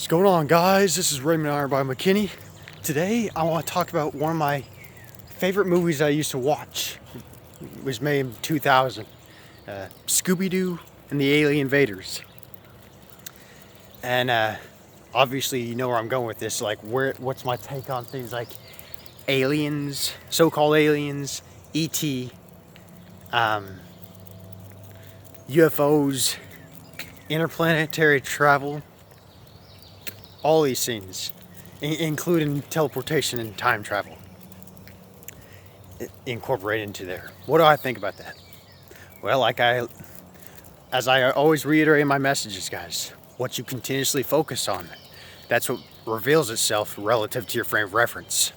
What's going on, guys? This is Raymond Iron by McKinney. Today I want to talk about one of my favorite movies I used to watch. It was made in 2000. Scooby and the Alien Invaders. And obviously you know where I'm going with this. Like, what's my take on things like aliens, so-called aliens, ET, UFOs, interplanetary travel, all these things, including teleportation and time travel, incorporated into there. What do I think about that? Well, as I always reiterate in my messages, guys, what you continuously focus on, that's what reveals itself relative to your frame of reference.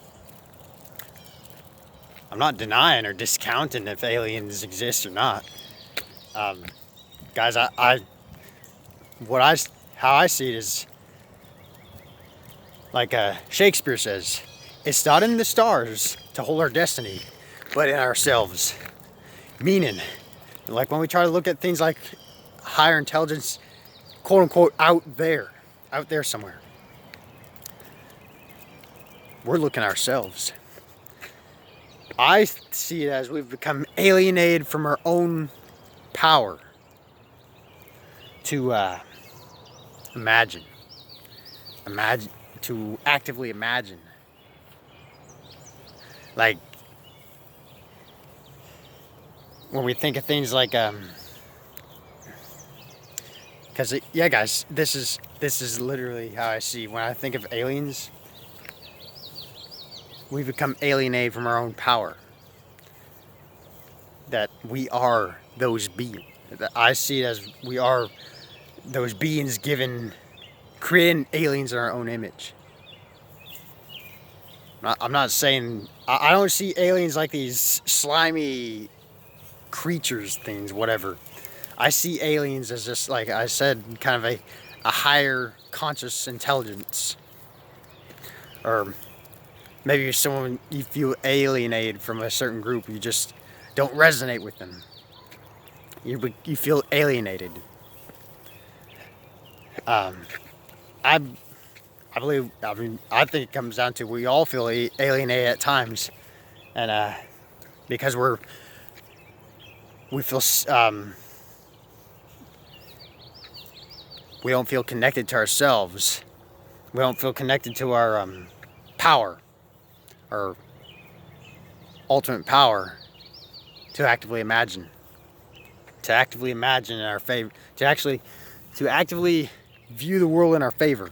I'm not denying or discounting if aliens exist or not. Guys, how I see it is, like Shakespeare says, it's not in the stars to hold our destiny, but in ourselves. Meaning, like when we try to look at things like higher intelligence, quote unquote, out there somewhere, we're looking at ourselves. I see it as we've become alienated from our own power to to actively imagine. Like, when we think of things like yeah, guys, this is literally how I see when I think of aliens. We become alienated from our own power, that we are those beings. I see it as we are those beings creating aliens in our own image. I'm not saying, I don't see aliens like these slimy creatures, things, whatever. I see aliens as just, like I said, kind of a higher conscious intelligence. Or maybe someone you feel alienated from a certain group, you just don't resonate with them. You feel alienated. I think it comes down to we all feel alienated at times, and because we feel we don't feel connected to ourselves. We don't feel connected to our power, our ultimate power, to actively imagine in our favor, to actively view the world in our favor.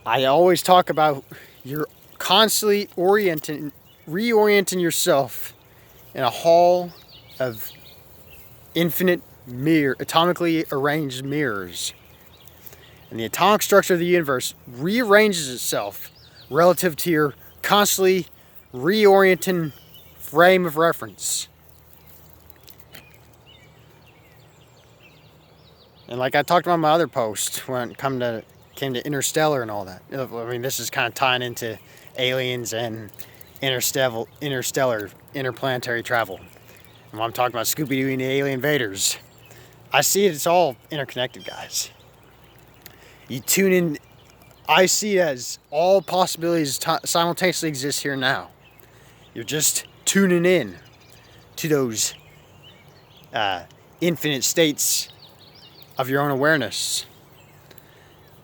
I always talk about you're constantly reorienting yourself in a hall of infinite atomically arranged mirrors. And the atomic structure of the universe rearranges itself relative to your constantly reorienting frame of reference. And like I talked about in my other post, when it came to Interstellar and all that. I mean, this is kind of tying into aliens and interplanetary travel. And when I'm talking about Scooby and the Alien Invaders, I see it's all interconnected, guys. You tune in, I see it as all possibilities simultaneously exist here now. You're just tuning in to those infinite states of your own awareness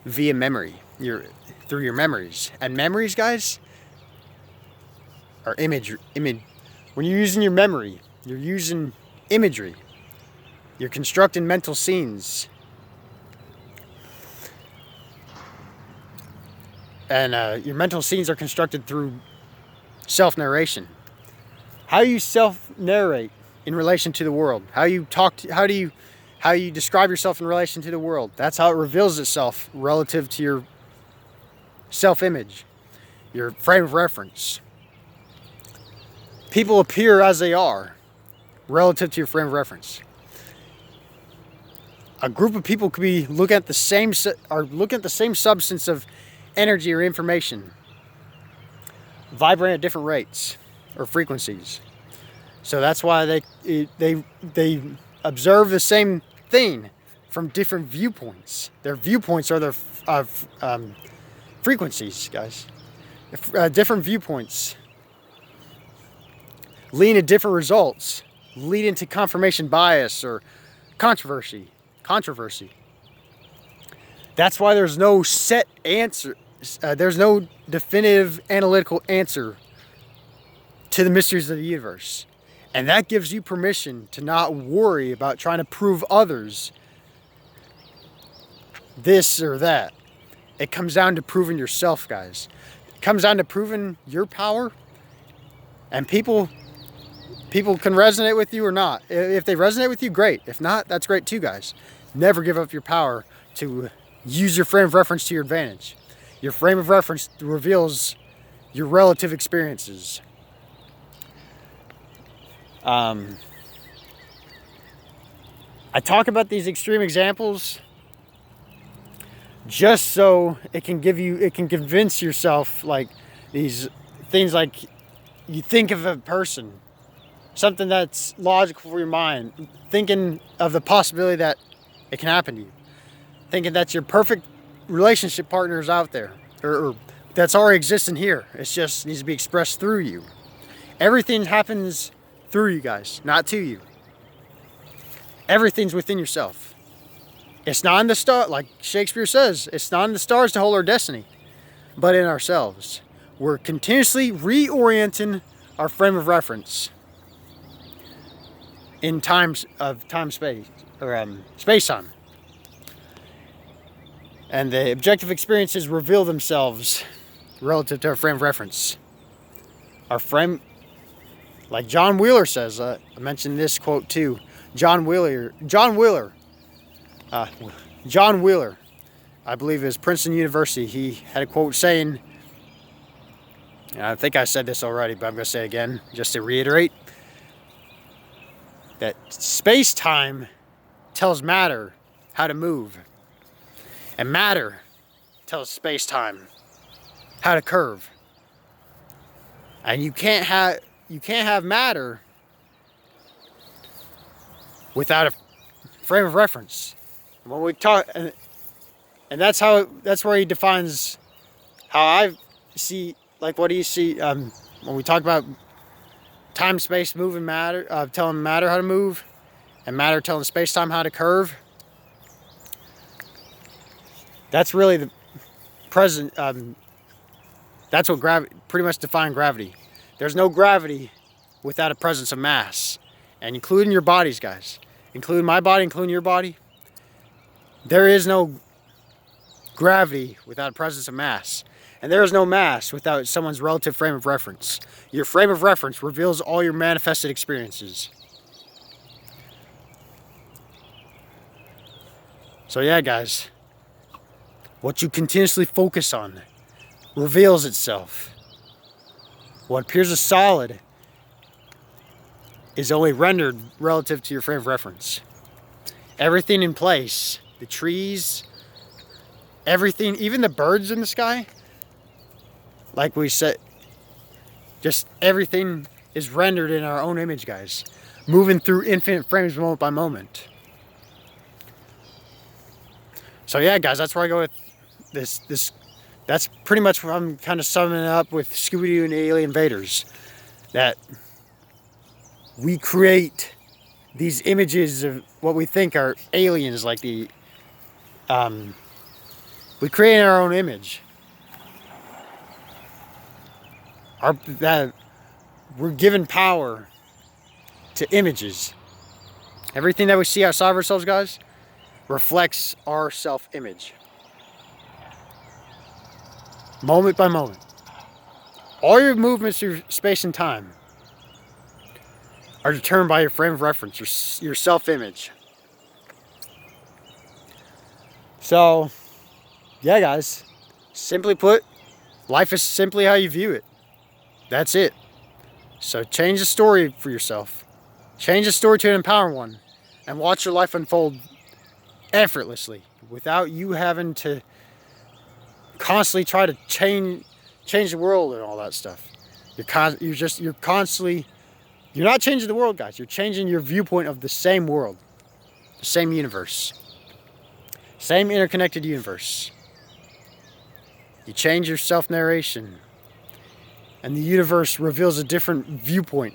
via memory, through your memories. And memories, guys, are image. When you're using your memory, you're using imagery. You're constructing mental scenes. And your mental scenes are constructed through self-narration. How you self-narrate in relation to the world. How you describe yourself in relation to the world. That's how it reveals itself relative to your self-image, your frame of reference. People appear as they are relative to your frame of reference. A group of people could be looking at the same substance of energy or information, vibrate at different rates or frequencies. So that's why they observe the same thing from different viewpoints. Their viewpoints are their frequencies, guys. Different viewpoints lead to different results, leading to confirmation bias or controversy. That's why there's no set answer. There's no definitive analytical answer to the mysteries of the universe. And that gives you permission to not worry about trying to prove others this or that. It comes down to proving yourself, guys. It comes down to proving your power. And people can resonate with you or not. If they resonate with you, great. If not, that's great too, guys. Never give up your power to use your frame of reference to your advantage. Your frame of reference reveals your relative experiences. I talk about these extreme examples just so it can convince yourself, like, these things, like, you think of a person, something that's logical for your mind, thinking of the possibility that it can happen to you, thinking that your perfect relationship partner is out there, or that's already existing here. It just needs to be expressed through you. Everything happens through you guys, not to you. Everything's within yourself. It's not in the star, like Shakespeare says, it's not in the stars to hold our destiny, but in ourselves. We're continuously reorienting our frame of reference in times of space, or space-time. And the objective experiences reveal themselves relative to our frame of reference. Our frame, like John Wheeler says, I mentioned this quote too. John Wheeler, I believe it was Princeton University. He had a quote saying, and I think I said this already, but I'm going to say it again, just to reiterate, that space-time tells matter how to move, and matter tells space-time how to curve. And you can't have matter without a frame of reference. When we talk, and that's where he defines how I see, like, what do you see when we talk about time, space, moving matter, telling matter how to move, and matter telling space-time how to curve. That's really the present. That's what gravity pretty much defines gravity. There's no gravity without a presence of mass, and including your bodies, guys, including my body, including your body. There is no gravity without a presence of mass, and there is no mass without someone's relative frame of reference. Your frame of reference reveals all your manifested experiences. So yeah, guys, what you continuously focus on reveals itself. What appears as solid is only rendered relative to your frame of reference. Everything in place, the trees, everything, even the birds in the sky, like we said, just everything is rendered in our own image, guys, moving through infinite frames moment by moment. So yeah, guys, that's where I go with this. That's pretty much what I'm kind of summing up with Scooby and the Alien Invaders. That we create these images of what we think are aliens, like we create our own image. That we're given power to images. Everything that we see outside of ourselves, guys, reflects our self-image. Moment by moment. All your movements through space and time are determined by your frame of reference, your self-image. So, yeah, guys, simply put, life is simply how you view it. That's it. So change the story for yourself. Change the story to an empowering one, and watch your life unfold effortlessly without you having to constantly try to change the world and all that stuff. You're constantly, you're not changing the world, guys. You're changing your viewpoint of the same world, the same universe. Same interconnected universe. You change your self-narration, and the universe reveals a different viewpoint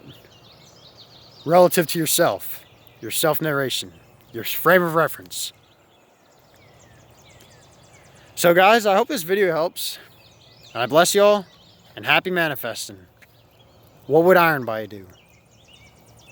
relative to yourself, your self-narration, your frame of reference. So guys, I hope this video helps. And I bless y'all, and happy manifesting. What would Iron Bite do?